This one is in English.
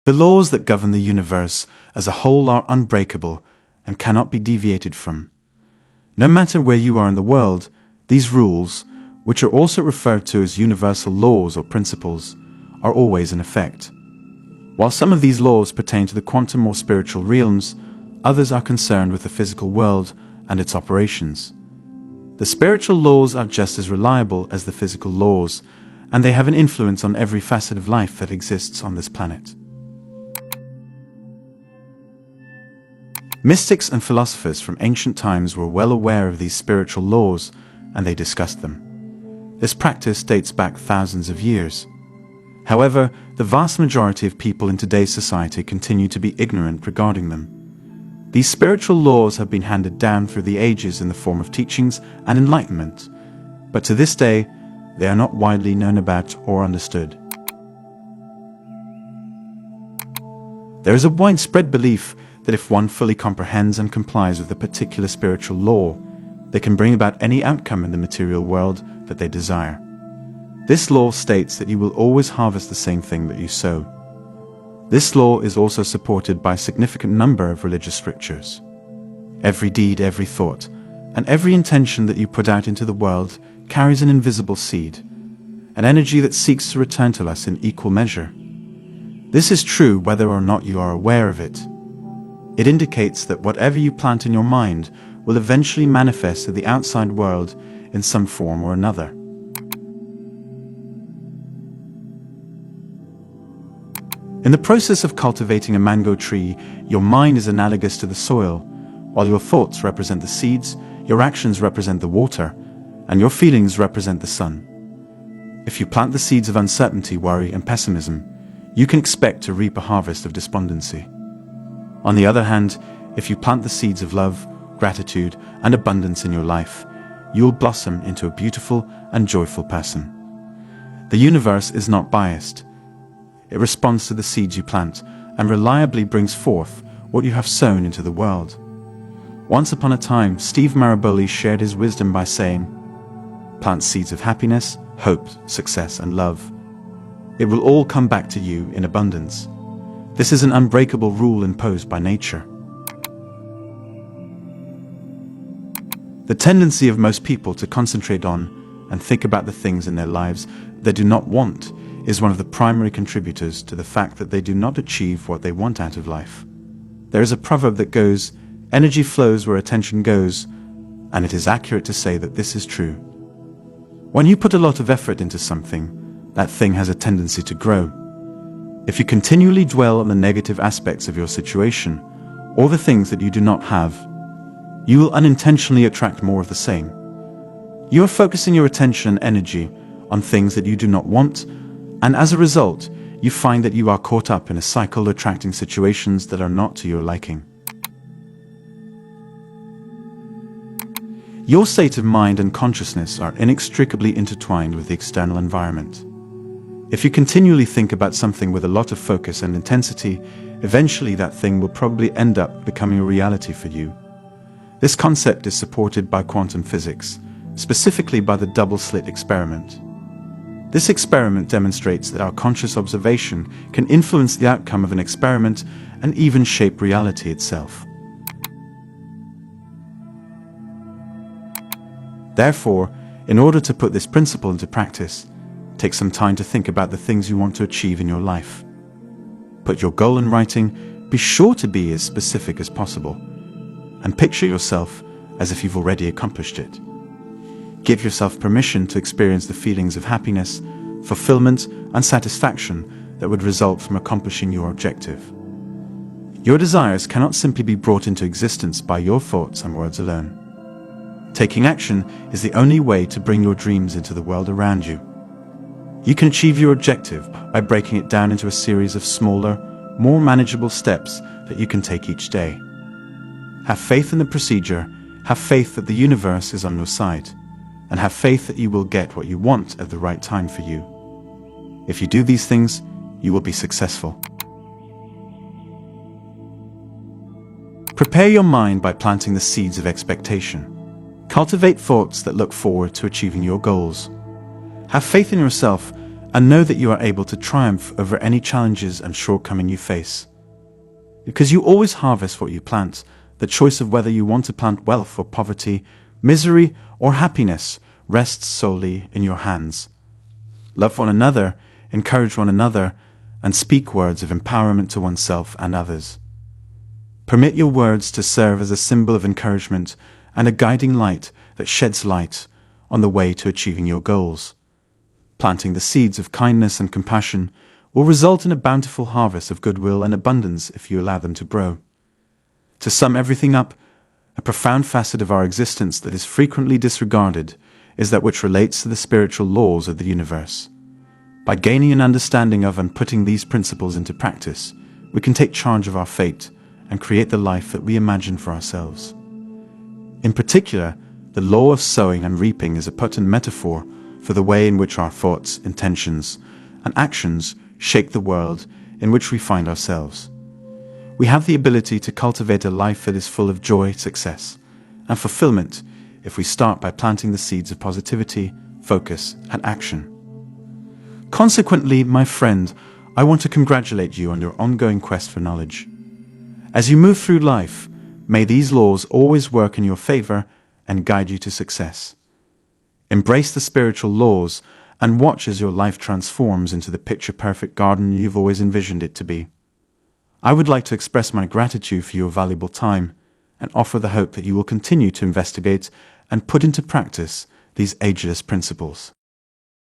The laws that govern the universe as a whole are unbreakable and cannot be deviated from. No matter where you are in the world, these rules, which are also referred to as universal laws or principles, are always in effect. While some of these laws pertain to the quantum or spiritual realms, others are concerned with the physical world and its operations. The spiritual laws are just as reliable as the physical laws, and they have an influence on every facet of life that exists on this planet. Mystics and philosophers from ancient times were well aware of these spiritual laws, and they discussed them. This practice dates back thousands of years. However, the vast majority of people in today's society continue to be ignorant regarding them. These spiritual laws have been handed down through the ages in the form of teachings and enlightenment, but to this day, they are not widely known about or understood. There is a widespread belief that if one fully comprehends and complies with a particular spiritual law, they can bring about any outcome in the material world that they desire. This law states that you will always harvest the same thing that you sow. This law is also supported by a significant number of religious scriptures. Every deed, every thought, and every intention that you put out into the world carries an invisible seed, an energy that seeks to return to us in equal measure. This is true whether or not you are aware of it. It indicates that whatever you plant in your mind will eventually manifest to the outside world in some form or another. In the process of cultivating a mango tree, your mind is analogous to the soil, while your thoughts represent the seeds, your actions represent the water, and your feelings represent the sun. If you plant the seeds of uncertainty, worry, and pessimism, you can expect to reap a harvest of despondency. On the other hand, if you plant the seeds of love, gratitude, and abundance in your life, you will blossom into a beautiful and joyful person. The universe is not biased. It responds to the seeds you plant and reliably brings forth what you have sown into the world. Once upon a time, Steve Maraboli shared his wisdom by saying, "Plant seeds of happiness, hope, success, and love. It will all come back to you in abundance." This is an unbreakable rule imposed by nature. The tendency of most people to concentrate on and think about the things in their lives they do not want is one of the primary contributors to the fact that they do not achieve what they want out of life. There is a proverb that goes, "Energy flows where attention goes," and it is accurate to say that this is true. When you put a lot of effort into something, that thing has a tendency to grow. If you continually dwell on the negative aspects of your situation, or the things that you do not have, you will unintentionally attract more of the same. You are focusing your attention and energy on things that you do not want, and as a result, you find that you are caught up in a cycle attracting situations that are not to your liking. Your state of mind and consciousness are inextricably intertwined with the external environment. If you continually think about something with a lot of focus and intensity, eventually that thing will probably end up becoming a reality for you. This concept is supported by quantum physics, specifically by the double-slit experiment. This experiment demonstrates that our conscious observation can influence the outcome of an experiment and even shape reality itself. Therefore, in order to put this principle into practice, take some time to think about the things you want to achieve in your life. Put your goal in writing, be sure to be as specific as possible, and picture yourself as if you've already accomplished it. Give yourself permission to experience the feelings of happiness, fulfillment, and satisfaction that would result from accomplishing your objective. Your desires cannot simply be brought into existence by your thoughts and words alone. Taking action is the only way to bring your dreams into the world around you. You can achieve your objective by breaking it down into a series of smaller, more manageable steps that you can take each day. Have faith in the procedure, have faith that the universe is on your side, and have faith that you will get what you want at the right time for you. If you do these things, you will be successful. Prepare your mind by planting the seeds of expectation. Cultivate thoughts that look forward to achieving your goals. Have faith in yourself and know that you are able to triumph over any challenges and shortcoming you face. Because you always harvest what you plant, the choice of whether you want to plant wealth or poverty, misery or happiness rests solely in your hands. Love one another, encourage one another, and speak words of empowerment to oneself and others. Permit your words to serve as a symbol of encouragement and a guiding light that sheds light on the way to achieving your goals. Planting the seeds of kindness and compassion will result in a bountiful harvest of goodwill and abundance if you allow them to grow. To sum everything up, a profound facet of our existence that is frequently disregarded is that which relates to the spiritual laws of the universe. By gaining an understanding of and putting these principles into practice, we can take charge of our fate and create the life that we imagine for ourselves. In particular, the law of sowing and reaping is a potent metaphor for the way in which our thoughts, intentions, and actions shape the world in which we find ourselves. We have the ability to cultivate a life that is full of joy, success, and fulfillment if we start by planting the seeds of positivity, focus, and action. Consequently, my friend, I want to congratulate you on your ongoing quest for knowledge. As you move through life, may these laws always work in your favor and guide you to success. Embrace the spiritual laws and watch as your life transforms into the picture-perfect garden you've always envisioned it to be. I would like to express my gratitude for your valuable time and offer the hope that you will continue to investigate and put into practice these ageless principles.